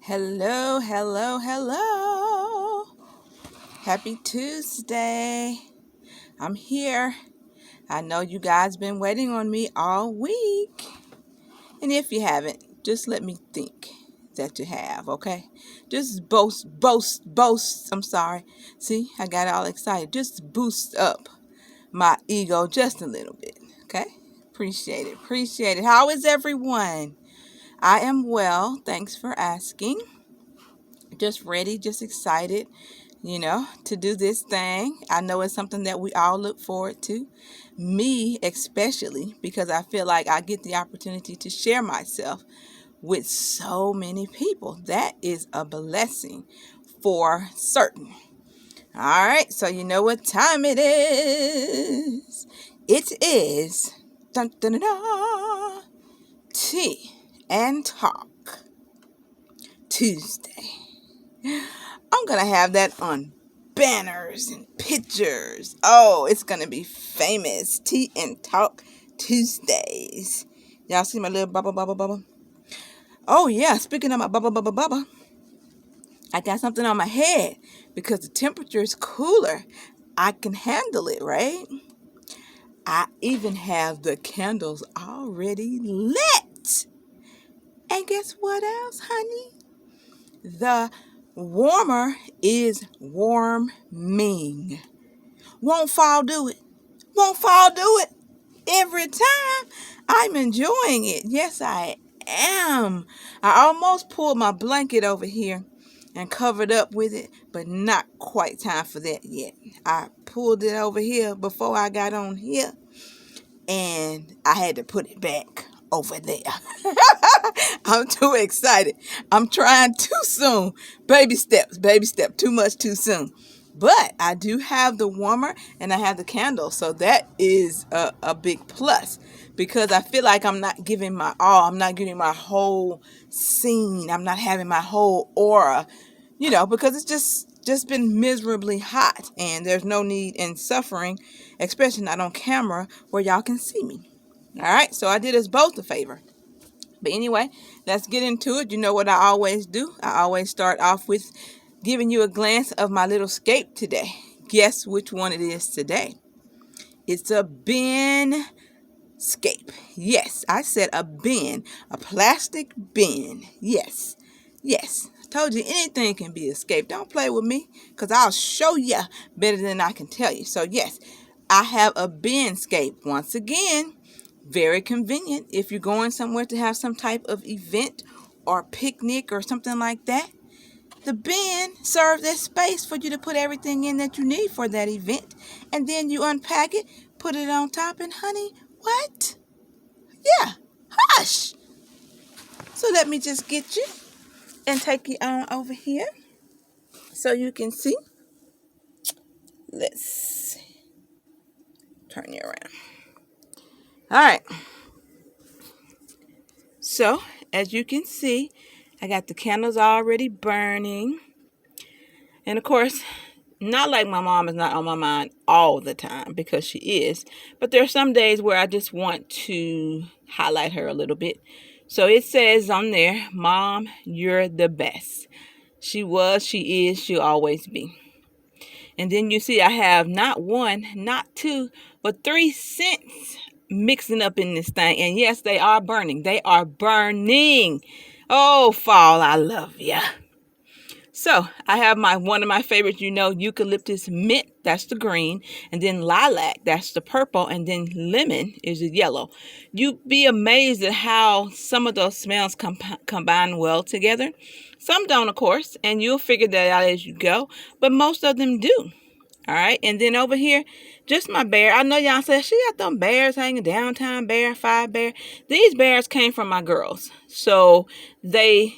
Hello, hello, hello. Happy Tuesday. I'm here. I know you guys been waiting on me all week. And if you haven't, just let me think that you have, okay? Just boast. I'm sorry. See, I got all excited. Just boost up my ego just a little bit, okay? Appreciate it. Appreciate it. How is everyone? I am well. Thanks for asking. Just ready, just excited, to do this thing. I know it's something that we all look forward to. Me, especially, because I feel like I get the opportunity to share myself with so many people. That is a blessing for certain. All right, so you know what time it is. It is dun, dun, dun, dun, Tea and Talk Tuesday. I'm going to have that on banners and pictures. Oh, it's going to be famous. Tea and Talk Tuesdays. Y'all see my little bubble? Oh, yeah. Speaking of my bubble, I got something on my head because the temperature is cooler. I can handle it, right? I even have the candles already lit. And guess what else, honey? The warmer is warming. Won't fall do it. Won't fall do it. Every time I'm enjoying it. Yes, I am. I almost pulled my blanket over here and covered up with it, but not quite time for that yet. I pulled it over here before I got on here, and I had to put it back over there. I'm too excited. I'm trying too soon. Baby steps, too much too soon. But I do have the warmer and I have the candle. So that is a big plus because I feel like I'm not giving my all. I'm not giving my whole scene. I'm not having my whole aura, because it's just been miserably hot and there's no need in suffering, especially not on camera where y'all can see me. All right, so I did us both a favor. But anyway, let's get into it. You know what I always do? I always start off with giving you a glance of my little scape today. Guess which one it is today? It's a bin scape. Yes, I said a bin, a plastic bin. Yes. I told you anything can be escaped. Don't play with me because I'll show you better than I can tell you. So yes, I have a bin scape. Once again, very convenient if you're going somewhere to have some type of event or picnic or something like that. The bin serves as space for you to put everything in that you need for that event. And then you unpack it, put it on top, and honey, what? Yeah, hush. So let me just get you and take you on over here so you can see. Let's turn you around. All right. So, as you can see, I got the candles already burning. And of course, not like my mom is not on my mind all the time because she is. But there are some days where I just want to highlight her a little bit. So it says on there, Mom, you're the best. She was, she is, she'll always be. And then you see I have not one, not two, but 3 scents mixing up in this thing. And yes, they are burning. They are burning. Oh, fall, I love ya. So I have one of my favorites, eucalyptus mint, that's the green, and then lilac, that's the purple, and then lemon is the yellow. You'd be amazed at how some of those smells combine well together. Some don't, of course, and you'll figure that out as you go, but most of them do. All right, and then over here, just my bear. I know y'all said she got them bears hanging, downtown bear, 5 bear. These bears came from my girls. So they,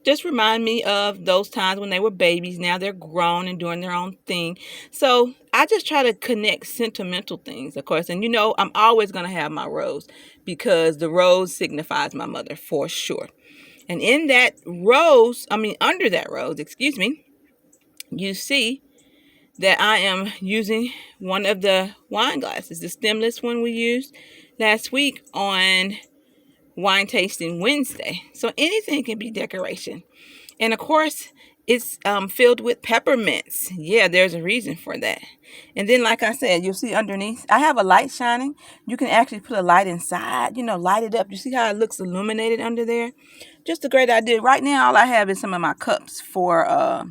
just remind me of those times when they were babies. Now they're grown and doing their own thing. So I just try to connect sentimental things, of course. And I'm always going to have my rose because the rose signifies my mother for sure. And in that rose, under that rose, you see that I am using one of the wine glasses, the stemless one we used last week on wine tasting Wednesday. So anything can be decoration. And of course, it's filled with peppermints. Yeah, there's a reason for that. And then, like I said, you'll see underneath, I have a light shining. You can actually put a light inside, light it up. You see how it looks illuminated under there? Just a great idea. Right now, all I have is some of my cups for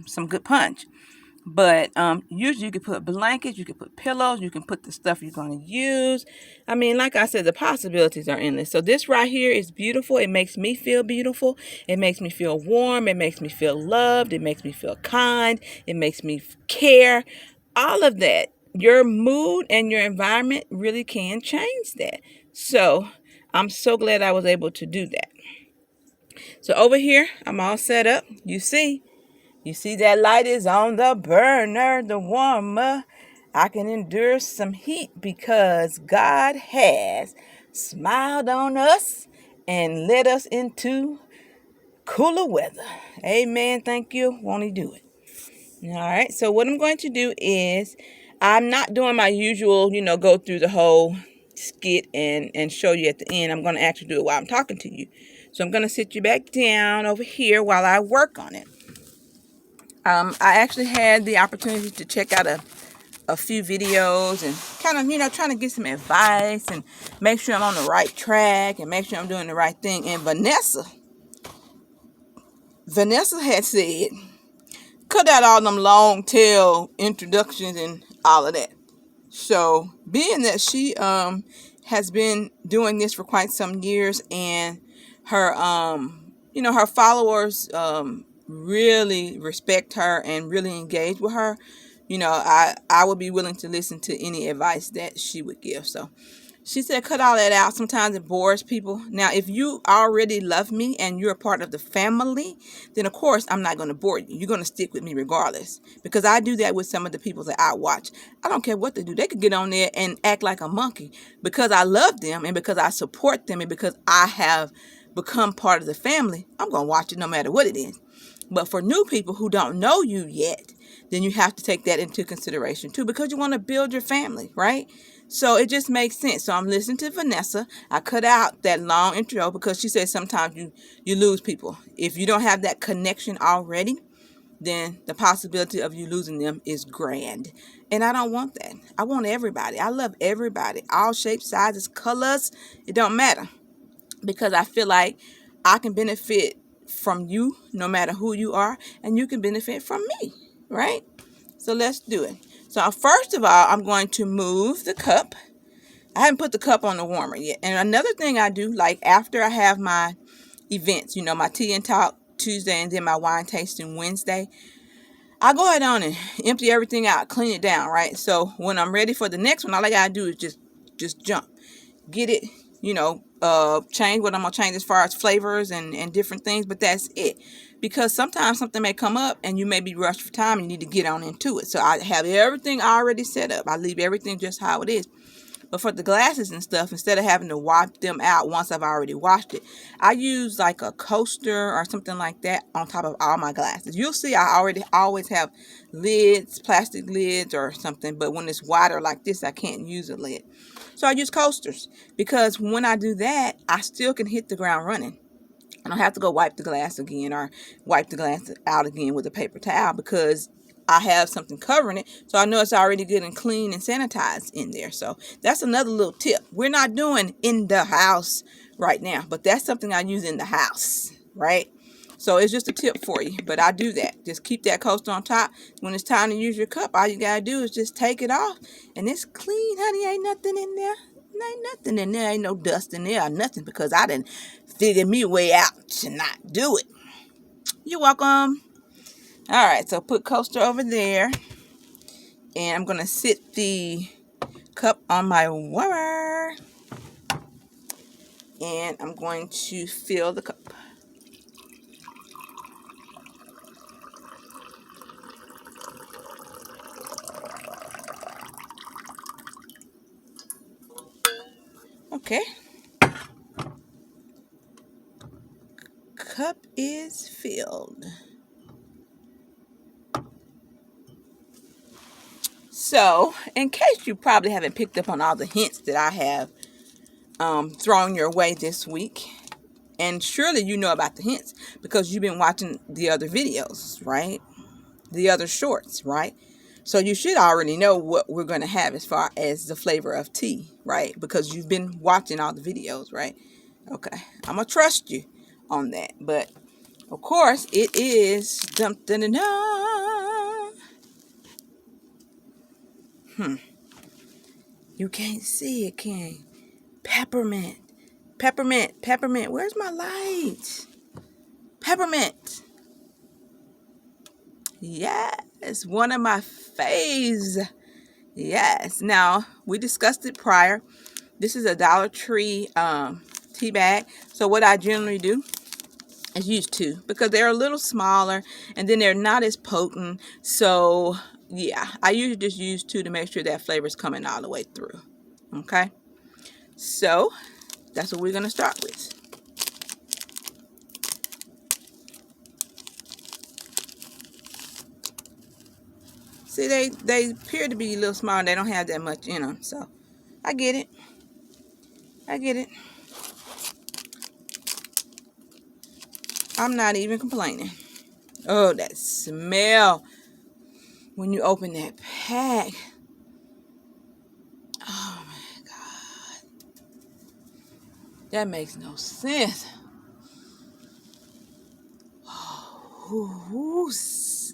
some good punch. But usually you can put blankets, you can put pillows, you can put the stuff you're going to use. I mean, like I said, the possibilities are endless. So this right here is beautiful. It makes me feel beautiful. It makes me feel warm. It makes me feel loved. It makes me feel kind. It makes me care. All of that. Your mood and your environment really can change that. So I'm so glad I was able to do that. So over here, I'm all set up. You see that light is on the burner, the warmer. I can endure some heat because God has smiled on us and led us into cooler weather. Amen. Thank you. Won't he do it? All right. So what I'm going to do is I'm not doing my usual, go through the whole skit and show you at the end. I'm going to actually do it while I'm talking to you. So I'm going to sit you back down over here while I work on it. I actually had the opportunity to check out a few videos and kind of, trying to get some advice and make sure I'm on the right track and make sure I'm doing the right thing. And Vanessa had said, cut out all them long tail introductions and all of that. So being that she has been doing this for quite some years and her her followers really respect her and really engage with her, I would be willing to listen to any advice that she would give. So she said, cut all that out. Sometimes it bores people. Now, if you already love me and you're a part of the family, then of course I'm not going to bore you. You're going to stick with me regardless, because I do that with some of the people that I watch. I don't care what they do. They could get on there and act like a monkey because I love them and because I support them and because I have become part of the family. I'm going to watch it no matter what it is. But for new people who don't know you yet, then you have to take that into consideration too, because you want to build your family, right? So it just makes sense. So I'm listening to Vanessa. I cut out that long intro because she said sometimes you lose people. If you don't have that connection already, then the possibility of you losing them is grand. And I don't want that. I want everybody. I love everybody. All shapes, sizes, colors. It don't matter. Because I feel like I can benefit from you no matter who you are, and you can benefit from me, right? So let's do it. So first of all, I'm going to move the cup. I haven't put the cup on the warmer yet. And another thing I do, like after I have my events, my tea and talk Tuesday and then my wine tasting Wednesday, I go ahead on and empty everything out, clean it down, right? So when I'm ready for the next one, all I gotta do is just jump, get it, change what I'm gonna change as far as flavors and different things, but that's it. Because sometimes something may come up and you may be rushed for time and you need to get on into it. So I have everything already set up. I leave everything just how it is. But for the glasses and stuff, instead of having to wipe them out once I've already washed it, I use like a coaster or something like that on top of all my glasses. You'll see I already always have lids, plastic lids or something. But when it's wider like this, I can't use a lid. So I use coasters because when I do that, I still can hit the ground running. I don't have to go wipe the glass again or wipe the glass out again with a paper towel because I have something covering it. So I know it's already good and clean and sanitized in there. So that's another little tip. We're not doing in the house right now, but that's something I use in the house, right? So it's just a tip for you, but I do that. Just keep that coaster on top. When it's time to use your cup, all you got to do is just take it off and it's clean, honey. Ain't nothing in there. Ain't nothing in there. Ain't no dust in there or nothing because I didn't figure me a way out to not do it. You're welcome. All right, so put coaster over there. And I'm going to sit the cup on my warmer. And I'm going to fill the cup. Okay. Cup is filled. So, in case you probably haven't picked up on all the hints that I have thrown your way this week, And surely you know about the hints because you've been watching the other videos, right? The other shorts, right? So you should already know what we're going to have as far as the flavor of tea, right? Because you've been watching all the videos, right? Okay, I'm going to trust you on that. But, of course, it is... Dun, dun, dun, dun. You can't see it, can you? Peppermint. Peppermint. Peppermint. Where's my light? Peppermint. Yes, one of my faves. Yes. Now, we discussed it prior. This is a Dollar Tree tea bag. So what I generally do is use 2 because they're a little smaller and then they're not as potent. So, yeah, I usually just use 2 to make sure that flavor is coming all the way through. Okay? So, that's what we're going to start with. See, they appear to be a little small. They don't have that much in them. So, I get it. I get it. I'm not even complaining. Oh, that smell when you open that pack. Oh, my God. That makes no sense. Oh,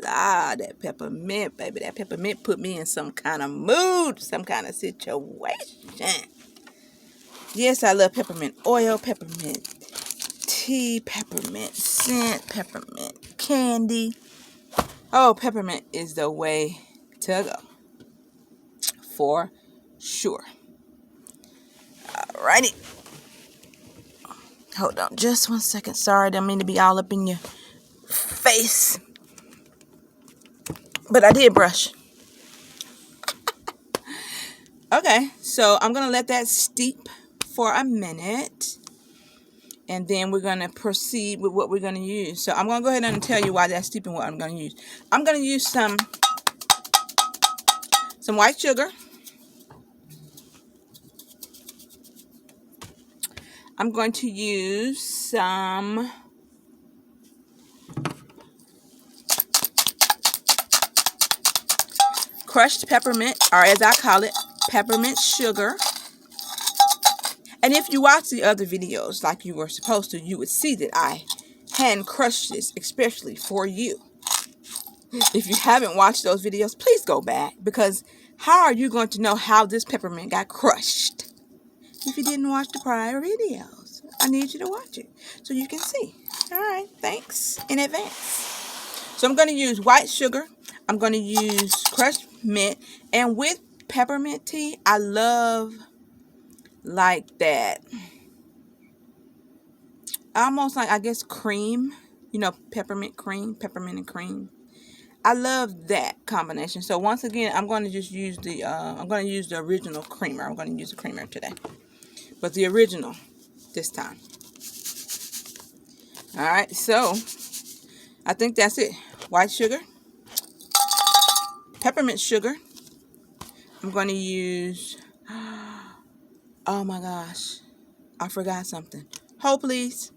that peppermint, baby. That peppermint put me in some kind of mood, some kind of situation. Yes, I love peppermint oil, peppermint tea, peppermint scent, peppermint candy. Oh, peppermint is the way to go. For sure. Alrighty. Hold on just one second. Sorry, I didn't mean to be all up in your face. But I did brush. Okay, so I'm going to let that steep for a minute. And then we're going to proceed with what we're going to use. So I'm going to go ahead and tell you why that's steeping, what I'm going to use. I'm going to use some white sugar. I'm going to use some crushed peppermint, or as I call it, peppermint sugar. And if you watch the other videos like you were supposed to, you would see that I hand crushed this especially for you. If you haven't watched those videos, please go back, because how are you going to know how this peppermint got crushed if you didn't watch the prior videos? I need you to watch it so you can see. All right, thanks in advance. So I'm going to use white sugar. I'm going to use crushed mint. And with peppermint tea, I love like that. Almost like, I guess, cream. You know, peppermint cream, peppermint and cream. I love that combination. So once again, I'm going to just use the original creamer. I'm going to use the creamer today. But the original this time. All right, so I think that's it. White sugar, peppermint sugar. I'm going to use, oh my gosh, I forgot something. Hold please.